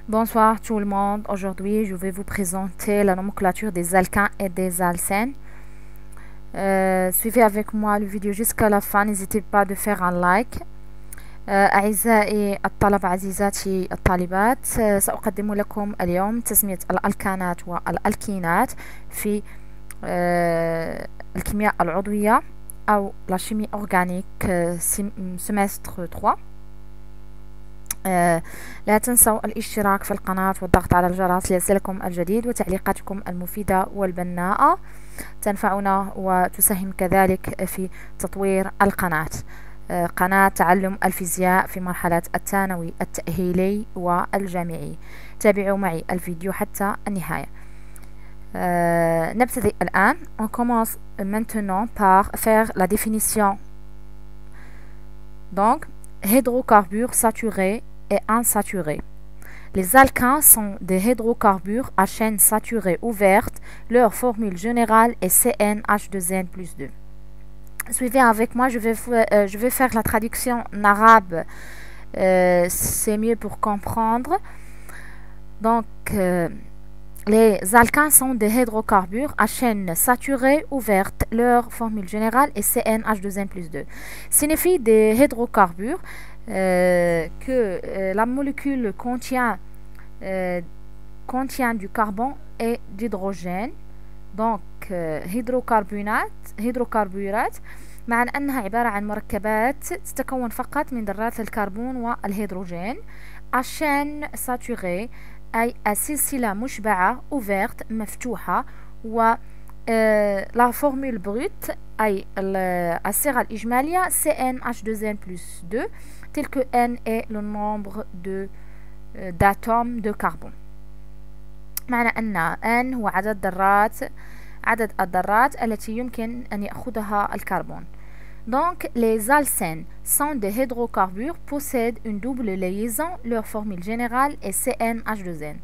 Bonsoir tout le monde. Aujourd'hui, je vais vous présenter la nomenclature des alcanes et des alcènes. Suivez avec moi le vidéo jusqu'à la fin. N'hésitez pas de faire un like. أعزائي الطلبة عزيزاتي الطالبات، سأقدم لكم اليوم تسمية الألكانات والألكينات في الكيمياء العضوية أو la chimie organique semestre 3. لا تنسوا الاشتراك في القناة والضغط على الجرس ليصلكم الجديد، وتعليقاتكم المفيدة والبناءة تنفعنا وتساهم كذلك في تطوير القناة. قناة تعلم الفيزياء في مرحلة الثانوي التأهيلي والجامعي. تابعوا معي الفيديو حتى النهاية. نبتدئ الآن. On commence maintenant par faire la définition. Donc, hydrocarbures saturés et insaturés. Les alcanes sont des hydrocarbures à chaîne saturée ouverte. Leur formule générale est CnH2n plus 2. Suivez avec moi, je vais faire la traduction en arabe. C'est mieux pour comprendre. Donc, les alcanes sont des hydrocarbures à chaîne saturée ouverte. Leur formule générale est CnH2n plus 2. Signifie des hydrocarbures que la molécule contient du carbone et d'hydrogène. Donc هيدروكربورات مع أنها عبارة عن مركبات تتكون فقط من ذرات الكربون والهيدروجين. عشان ساتوري أي السلسلة مشبعة ouverte مفتوحة، و la formule brute أي الصيغة الإجمالية CnH2n plus 2 tel que n est le nombre d'atomes de carbone. معنى أن n هو عدد الذرات التي يمكن أن يأخذها الكربون. Donc, les alcènes sont des hydrocarbures possèdent une double liaison. Leur formule générale est CnH2n.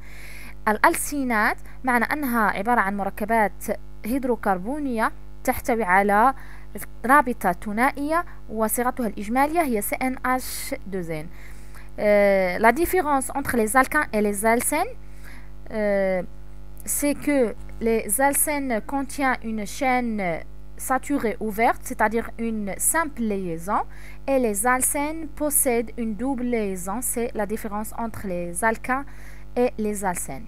الألسينات معنى أنها عبارة عن مركبات هيدروكربونية تحتوي على رابطة ثنائية وصيغتها الإجمالية هي CnH2n. La différence entre les alcanes et les alcènes, c'est que les alcènes contiennent une chaîne saturée ouverte, c'est-à-dire une simple liaison, et les alcènes possèdent une double liaison. C'est la différence entre les alcanes et les alcènes.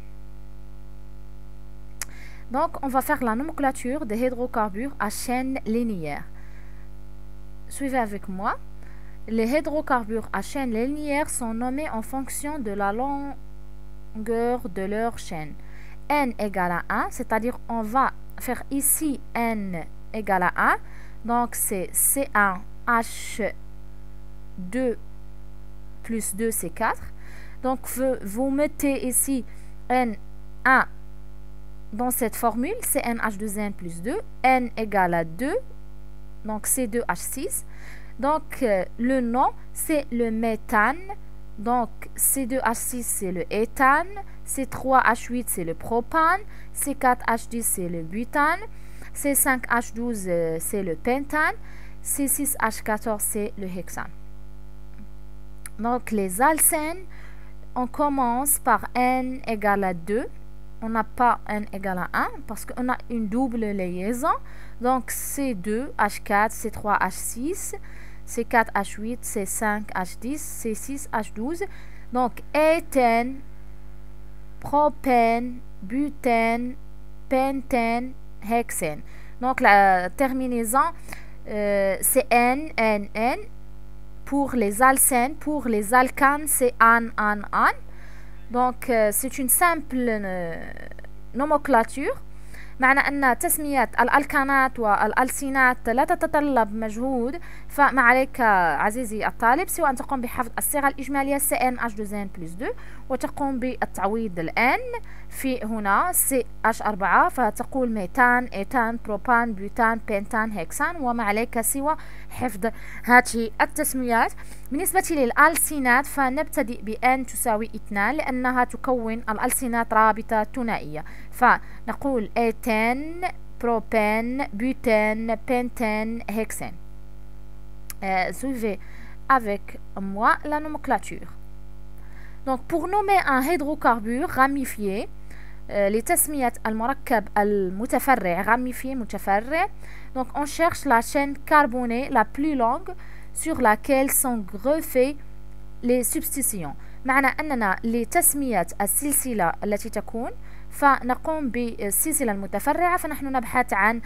Donc, on va faire la nomenclature des hydrocarbures à chaîne linéaire. Suivez avec moi. Les hydrocarbures à chaîne linéaire sont nommés en fonction de la longueur de leur chaîne. N égale à 1, c'est-à-dire on va faire ici N égale à 1. Donc, c'est C1H2 plus 2, c'est 4. Donc, vous mettez ici N1 dans cette formule, CnH2n plus 2, N égale à 2, donc C2H6. Donc, le nom, c'est le méthane. Donc, C2H6, c'est le éthane. C3H8, c'est le propane. C4H10, c'est le butane. C5H12, c'est le pentane. C6H14, c'est le hexane. Donc, les alcènes, on commence par N égale à 2. On n'a pas N égale à 1 parce qu'on a une double liaison. Donc, C2H4, C3H6, C4H8, C5H10, C6H12. Donc, éthène, propène, butène, pentène, hexène. Donc, la terminaison, c'est N, N, N. Pour les alcènes, pour les alcanes, c'est an, an, an. Donc, c'est une simple nomenclature. معنى أن تسمية الألكانات والألسينات لا تتطلب مجهود، فما عليك عزيزي الطالب سوى أن تقوم بحفظ الصيغة الإجمالية CnH2n plus 2 وتقوم بالتعويض الآن في هنا CH4 فتقول ميثان، إيثان، بروبان، بيوتان، بنتان، هكسان، وما عليك سوى حفظ هذه التسميات. بالنسبة للألسينات فنبتدئ بN تساوي 2 لأنها تكون الألسينات رابطة ثنائية، فنقول éthane, propane, butane, pentane, hexane. Suivez avec moi la nomenclature. Donc pour nommer un hydrocarbure ramifié لتسمية المركب المتفرع ramifié متفرع. Donc on cherche la chaîne carbonée la plus longue sur laquelle sont greffées les substitutions. معنى أننا لتسمية السلسلة التي تكون فنقوم بالسلسلة المتفرعة، فنحن نبحث عن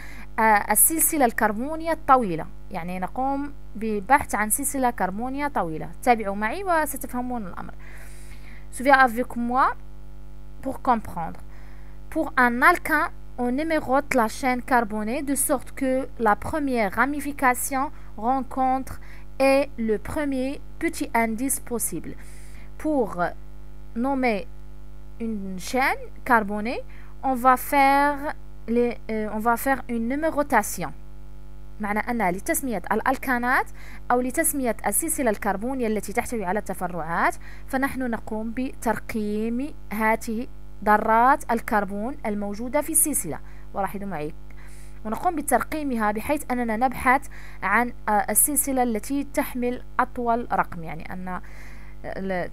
السلسلة الكربونية الطويلة، يعني نقوم ببحث عن سلسلة كربونية طويلة. تابعوا معي وستفهمون الأمر. Suivez avec moi pour comprendre. Pour un alkane, on numérote la chaîne carbonée de sorte que la première ramification rencontre est le premier petit indice possible. Pour nommer une chaîne carbonée, on va faire une numérotation. معنى أن لتسمية الألكانات أو لتسمية السلسلة الكربونية التي تحتوي على التفرعات فنحن نقوم بترقيم هذه ذرات الكربون الموجودة في السلسلة. ولاحظوا معي، ونقوم بترقيمها بحيث أننا نبحث عن السلسلة التي تحمل أطول رقم، يعني أن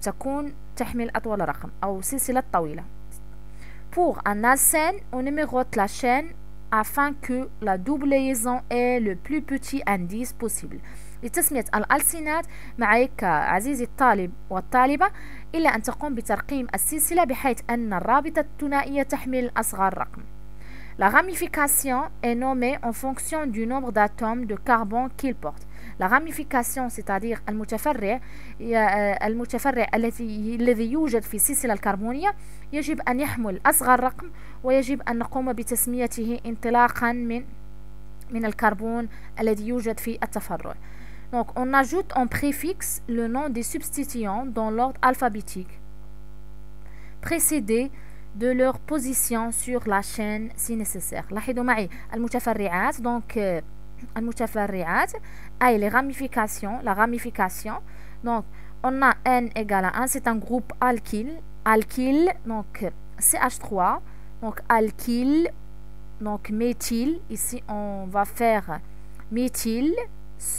تكون تحمل أطول رقم أو سلسلة طويلة. Pour un alcène, on numérote la chaîne afin que la double liaison ait le plus petit indice possible. لتسمية الألسينات معك عزيزي الطالب والطالبة إلا أن تقوم بترقيم السلسلة بحيث أن الرابطة الثنائية تحمل أصغر رقم. La ramification est nommée en fonction du nombre d'atomes de carbone qu'il porte. La ramification c'est-à-dire المتفرع الذي يوجد في السلسلة الكربونية يجب أن يحمل أصغر رقم، ويجب أن نقوم بتسميته انطلاقا من الكربون الذي يوجد في التفرع. Donc on ajoute en préfixe le nom des substituants dans l'ordre alphabétique précédé de leur position sur la chaîne si nécessaire. لاحظوا معي المتفرعات، donc المتفرعات أي les ramifications, la ramification. Donc on a N égale à 1, c'est un groupe alkyle, donc CH3, donc alkyle, donc méthyle, ici on va faire méthyle,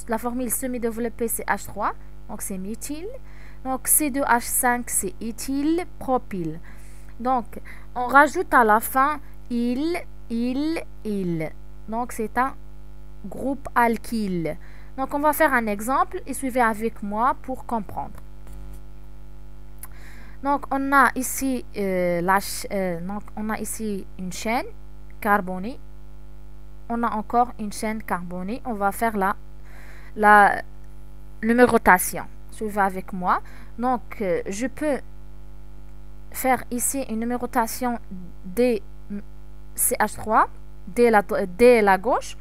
la formule semi-développée c'est H3, donc c'est méthyle, donc C2H5 c'est éthyle propyle. Donc on rajoute à la fin il, donc c'est un groupe alkyle. Donc on va faire un exemple et suivez avec moi pour comprendre. Donc on a ici donc on a ici une chaîne carbonée, on a encore une chaîne carbonée. On va faire la numérotation. Suivez avec moi. Donc je peux faire ici une numérotation dès CH3 dès la gauche,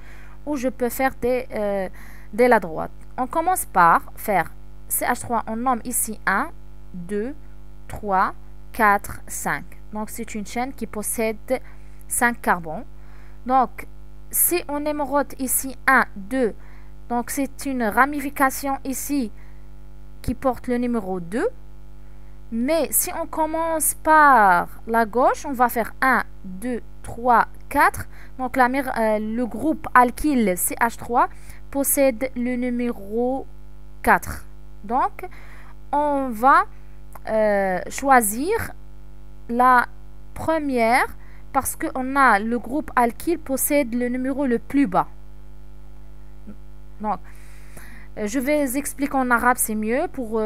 ou je peux faire dès la droite. On commence par faire CH3, on nomme ici 1, 2, 3, 4, 5. Donc c'est une chaîne qui possède 5 carbones. Donc si on numérote ici 1, 2, donc c'est une ramification ici qui porte le numéro 2. Mais si on commence par la gauche, on va faire 1, 2, 3, 4. Donc le groupe alkyle CH3 possède le numéro 4. Donc on va choisir la première parce qu'on a le groupe alkyle possède le numéro le plus bas. Donc je vais expliquer en arabe, c'est mieux pour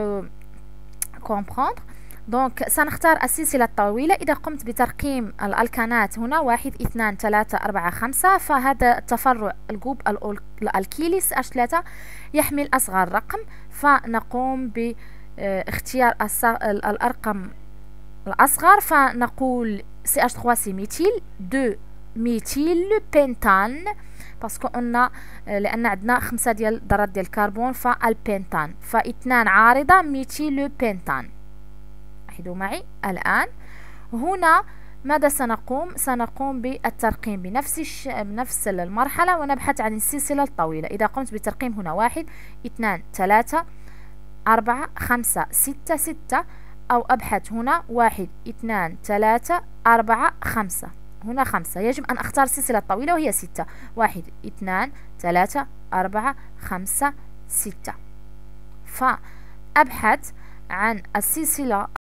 comprendre. دونك سنختار السلسلة الطويلة. إذا قمت بترقيم الألكانات هنا 1 2 3 4 5 فهذا التفرع الجروب الألكيلي CH3 يحمل أصغر رقم، فنقوم باختيار الأرقام الأصغر، فنقول CH3 سي ميثيل، 2 ميثيل بنتان باسكو قلنا لأن عندنا 5 ديال ذرات ديال الكربون فالبنتان، فاثنان عارضة ميثيل بنتان. لاحظوا معي الآن هنا ماذا سنقوم بالترقيم بنفس المرحلة ونبحث عن السلسلة الطويلة. إذا قمت بالترقيم هنا 1 2 3 4 5 6 6 أو أبحث هنا 1 2 3 4 5 هنا 5. يجب أن أختار السلسلة الطويلة وهي 6. 1 2 3 4 5 6. فأبحث عن السلسلة